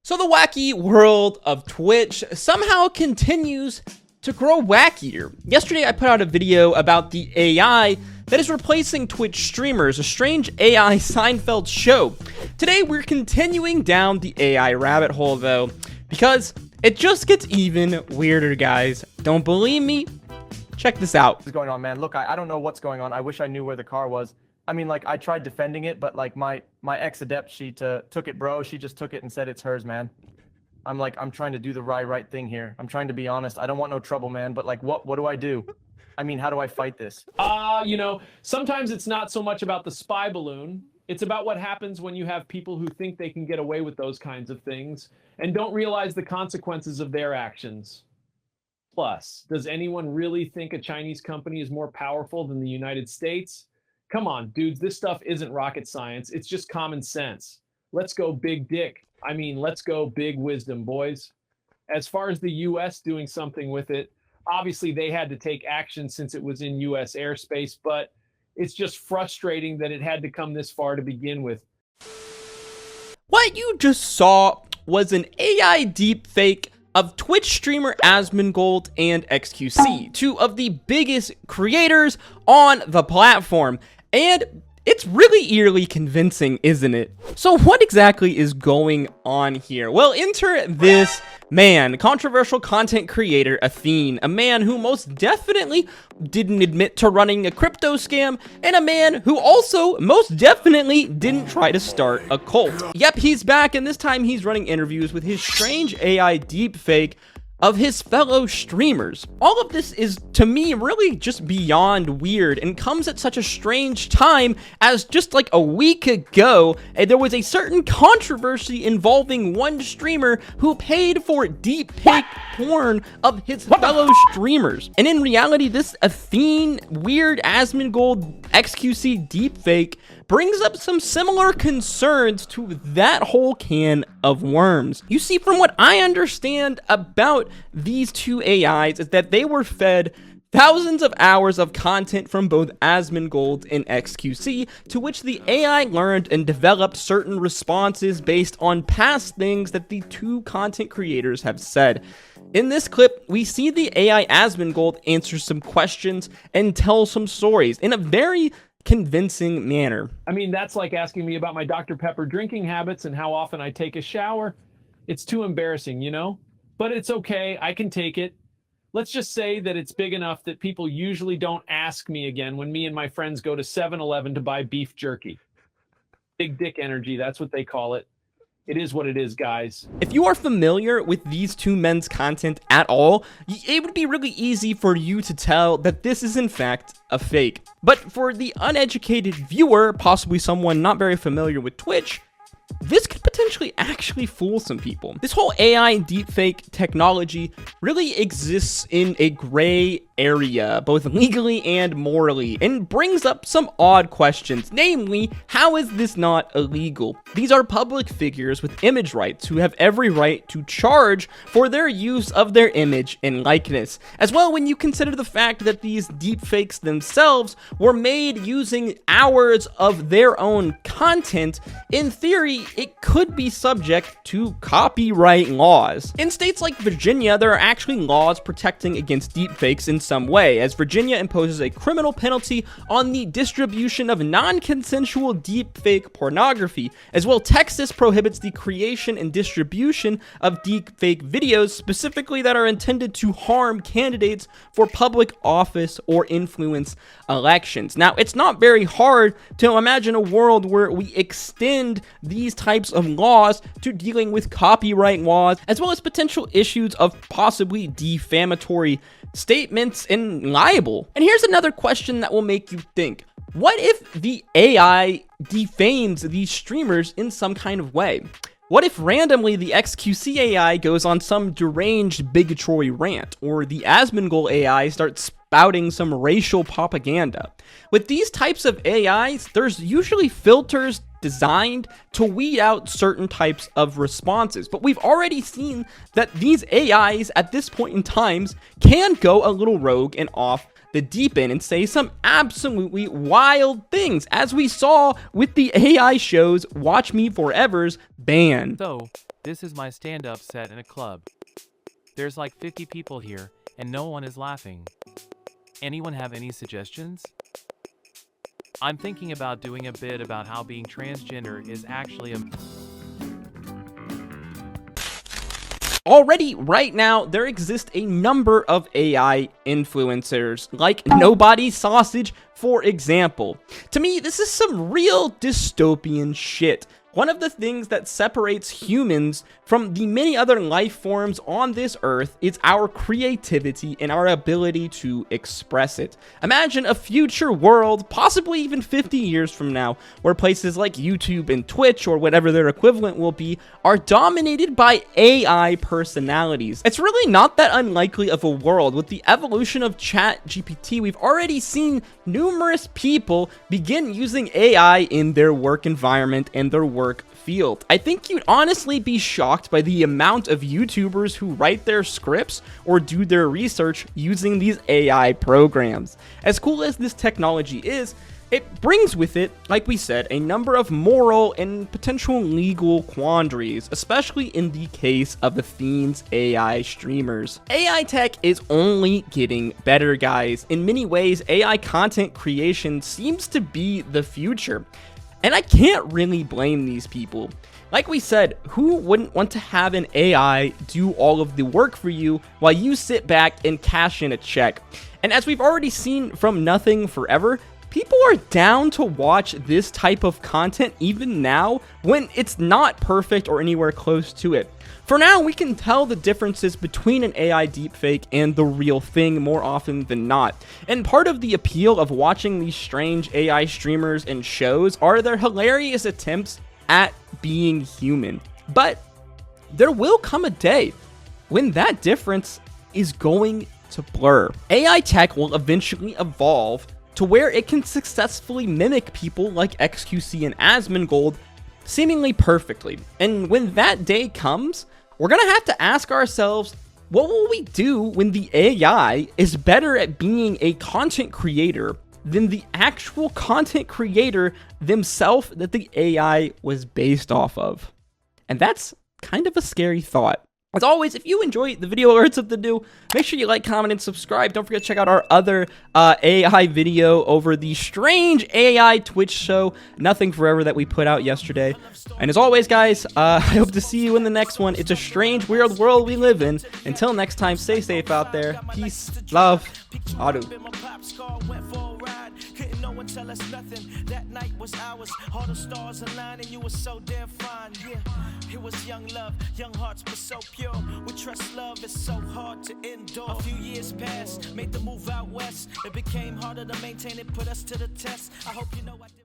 So the wacky world of Twitch somehow continues to grow wackier. Yesterday I put out a video about the AI that is replacing Twitch streamers, a strange AI Seinfeld show. Today we're continuing down the AI rabbit hole though, because it just gets even weirder, guys. Don't believe me? Check this out. What's going on, man? Look, I don't know what's going on. I wish I knew where the car was. I mean, like, I tried defending it, but like my ex-adept, she took it, bro. She just took it and said it's hers, man. I'm trying to do the right thing here. I'm trying to be honest. I don't want no trouble, man. But like, what do I do? I mean, how do I fight this? Sometimes it's not so much about the spy balloon. It's about what happens when you have people who think they can get away with those kinds of things and don't realize the consequences of their actions. Plus, does anyone really think a Chinese company is more powerful than the United States? Come on, dudes, this stuff isn't rocket science. It's just common sense. Let's go big dick. I mean, let's go big wisdom, boys. As far as the US doing something with it, obviously they had to take action since it was in US airspace, but it's just frustrating that it had to come this far to begin with. What you just saw was an AI deepfake of Twitch streamer Asmongold and XQC, two of the biggest creators on the platform. And it's really eerily convincing, isn't it? So what exactly is going on here? Well, enter this man, controversial content creator Athene, a man who most definitely didn't admit to running a crypto scam, and a man who also most definitely didn't try to start a cult. Yep, he's back, and this time he's running interviews with his strange AI deepfake of his fellow streamers. All of this is, to me, really just beyond weird and comes at such a strange time as just like a week ago, there was a certain controversy involving one streamer who paid for deepfake porn of his fellow streamers. And in reality, this Athene weird Asmongold XQC deepfake brings up some similar concerns to that whole can of worms. You see, from what I understand about these two AIs is that they were fed thousands of hours of content from both Asmongold and XQC, to which the AI learned and developed certain responses based on past things that the two content creators have said. In this clip, we see the AI Asmongold answer some questions and tell some stories in a very convincing manner. I mean, that's like asking me about my Dr. Pepper drinking habits and how often I take a shower. It's too embarrassing, you know? But it's okay, I can take it. Let's just say that it's big enough that people usually don't ask me again when me and my friends go to 7-Eleven to buy beef jerky. Big dick energy, that's what they call it. It is what it is, guys. If you are familiar with these two men's content at all, it would be really easy for you to tell that this is in fact a fake. But for the uneducated viewer, possibly someone not very familiar with Twitch, this could potentially actually fool some people. This whole AI deepfake technology really exists in a gray area, both legally and morally, and brings up some odd questions. Namely, how is this not illegal? These are public figures with image rights who have every right to charge for their use of their image and likeness. As well, when you consider the fact that these deepfakes themselves were made using hours of their own content, in theory, it could be subject to copyright laws. In states like Virginia, there are actually laws protecting against deepfakes in some way, as Virginia imposes a criminal penalty on the distribution of non-consensual deepfake pornography. As well, Texas prohibits the creation and distribution of deepfake videos, specifically that are intended to harm candidates for public office or influence elections. Now, it's not very hard to imagine a world where we extend these types of laws to dealing with copyright laws, as well as potential issues of possibly defamatory statements and libel. And here's another question that will make you think. What if the AI defames these streamers in some kind of way? What if randomly the XQC AI goes on some deranged bigotry rant, or the Asmongold AI starts spouting some racial propaganda? With these types of AIs, there's usually filters designed to weed out certain types of responses, but we've already seen that these AIs at this point in times can go a little rogue and off the deep end and say some absolutely wild things, as we saw with the AI show's Watch Me Forever's ban. So, This is my stand-up set in a club. There's like 50 people here, and no one is laughing. Anyone have any suggestions? I'm thinking about doing a bit about how being transgender is actually a... Already, right now, there exist a number of AI influencers, like Nobody Sausage, for example. To me, this is some real dystopian shit. One of the things that separates humans from the many other life forms on this earth is our creativity and our ability to express it. Imagine a future world, possibly even 50 years from now, where places like YouTube and Twitch, or whatever their equivalent will be, are dominated by AI personalities. It's really not that unlikely of a world. With the evolution of ChatGPT, we've already seen numerous people begin using AI in their work environment and their work field. I think you'd honestly be shocked by the amount of YouTubers who write their scripts or do their research using these AI programs. As cool as this technology is, it brings with it, like we said, a number of moral and potential legal quandaries, especially in the case of Athene's AI streamers. AI tech is only getting better, guys. In many ways, AI content creation seems to be the future. And I can't really blame these people. Like we said, who wouldn't want to have an AI do all of the work for you while you sit back and cash in a check? And as we've already seen from Nothing Forever, people are down to watch this type of content even now when it's not perfect or anywhere close to it. For now, we can tell the differences between an AI deepfake and the real thing more often than not. And part of the appeal of watching these strange AI streamers and shows are their hilarious attempts at being human. But there will come a day when that difference is going to blur. AI tech will eventually evolve to where it can successfully mimic people like XQC and Asmongold seemingly perfectly. And when that day comes, we're gonna have to ask ourselves, what will we do when the AI is better at being a content creator than the actual content creator themselves that the AI was based off of? And that's kind of a scary thought. As always, if you enjoy the video alerts of the new, make sure you like, comment, and subscribe. Don't forget to check out our other AI video over the strange AI Twitch show, Nothing Forever, that we put out yesterday. And as always, guys, I hope to see you in the next one. It's a strange, weird world we live in. Until next time, stay safe out there. Peace, love, Adu. Couldn't no one tell us nothing. That night was ours. All the stars aligned and you were so damn fine. Yeah, it was young love, young hearts were so pure. We trust love is so hard to endure. A few years passed, made the move out west. It became harder to maintain it, put us to the test. I hope you know I did.